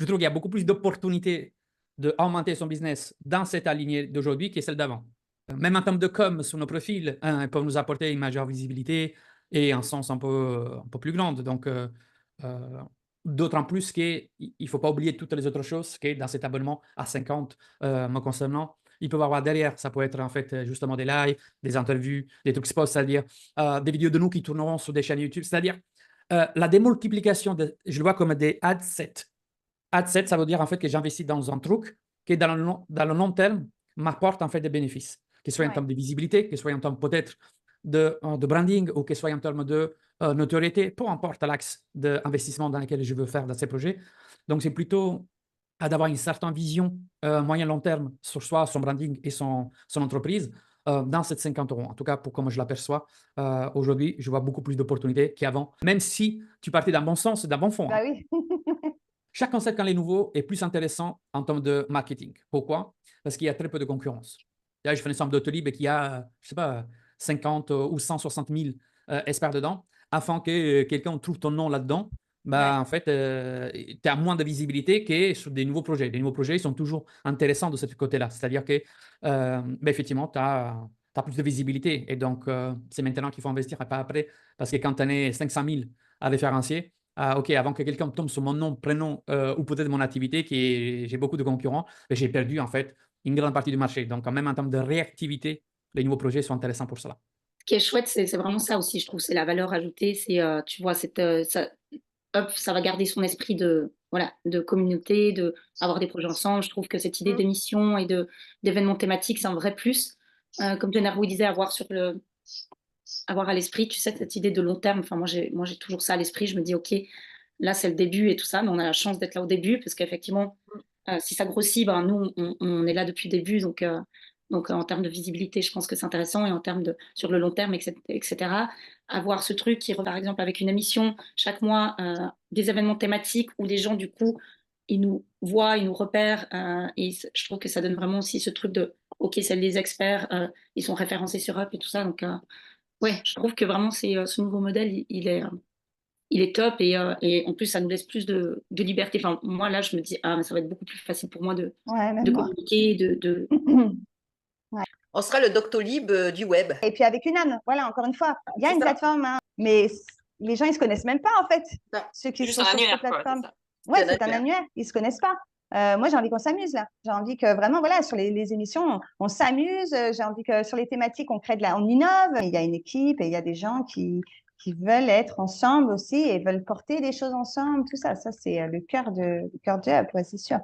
Je trouve qu'il y a beaucoup plus d'opportunités d'augmenter son business dans cette alignée d'aujourd'hui que celle d'avant. Même en termes de com sur nos profils, ils peuvent nous apporter une majeure visibilité et un sens un peu plus grande. Donc, d'autant plus qu'il ne faut pas oublier toutes les autres choses que dans cet abonnement à 50 me concernant, ils peuvent avoir derrière. Ça peut être en fait justement des lives, des interviews, des trucs spots, c'est-à-dire des vidéos de nous qui tourneront sur des chaînes YouTube. C'est-à-dire la démultiplication, je le vois comme des adsets. Adset, ça veut dire en fait que j'investis dans un truc qui, dans le long terme, m'apporte en fait des bénéfices, que ce soit en termes de visibilité, que ce soit en termes peut-être de branding ou que ce soit en termes de notoriété, peu importe l'axe d'investissement dans lequel je veux faire dans ces projets. Donc, c'est plutôt d'avoir une certaine vision moyen-long terme sur soi, son branding et son entreprise dans cette 50 euros. En tout cas, pour comme je l'aperçois, aujourd'hui, je vois beaucoup plus d'opportunités qu'avant, même si tu partais d'un bon sens, d'un bon fond. Bah oui. Chaque concept, quand il est nouveau, est plus intéressant en termes de marketing. Pourquoi? Parce qu'il y a très peu de concurrence. Là, je fais l'exemple d'Autolib qui a, je sais pas, 50 ou 160 000 experts dedans. Afin que quelqu'un trouve ton nom là-dedans, bah, en fait, tu as moins de visibilité que sur des nouveaux projets. Les nouveaux projets sont toujours intéressants de ce côté-là. C'est-à-dire que, effectivement, tu as plus de visibilité. Et donc, c'est maintenant qu'il faut investir et pas après. Parce que quand tu en es 500 000 à référencier, OK, avant que quelqu'un tombe sur mon nom, prénom ou peut-être mon activité, j'ai beaucoup de concurrents, mais j'ai perdu en fait une grande partie du marché. Donc, même en termes de réactivité, les nouveaux projets sont intéressants pour cela. Ce qui est chouette, c'est vraiment ça aussi, je trouve, c'est la valeur ajoutée. C'est, tu vois, ça, hop, ça va garder son esprit de, voilà, de communauté, de avoir des projets ensemble. Je trouve que cette idée d'émission et d'événements thématiques, c'est un vrai plus. Comme Gennaro disait, avoir à l'esprit, tu sais, cette idée de long terme. Enfin, moi, j'ai toujours ça à l'esprit. Je me dis, OK, là, c'est le début et tout ça, mais on a la chance d'être là au début parce qu'effectivement, si ça grossit, ben, nous, on est là depuis le début. Donc en termes de visibilité, je pense que c'est intéressant et en termes de sur le long terme, etc. Avoir ce truc qui, par exemple, avec une émission chaque mois, des événements thématiques où les gens, du coup, ils nous voient, ils nous repèrent. Et je trouve que ça donne vraiment aussi ce truc de, OK, c'est les experts, ils sont référencés sur Up et tout ça. Donc, ouais, je trouve que vraiment, ce nouveau modèle, il est top et en plus, ça nous laisse plus de liberté. Enfin, moi, là, je me dis, ah, mais ça va être beaucoup plus facile pour moi Ouais, de même moi. communiquer, Ouais. On sera le Doctolib du web. Et puis avec une âme, voilà, encore une fois, il y a C'est une ça. plateforme, hein, mais les gens, ils se connaissent même pas, en fait. Non. Ceux qui Juste sont un sur annuaire, cette quoi, plateforme. c'est ça. Ouais, C'est un c'est un annuaire. annuaire, ils se connaissent pas. Moi, j'ai envie qu'on s'amuse, là. J'ai envie que vraiment, voilà, sur les émissions, on s'amuse. J'ai envie que sur les thématiques, on innove. Il y a une équipe et il y a des gens qui veulent être ensemble aussi et veulent porter des choses ensemble, tout ça. Ça, c'est le cœur de Up, ouais, c'est sûr.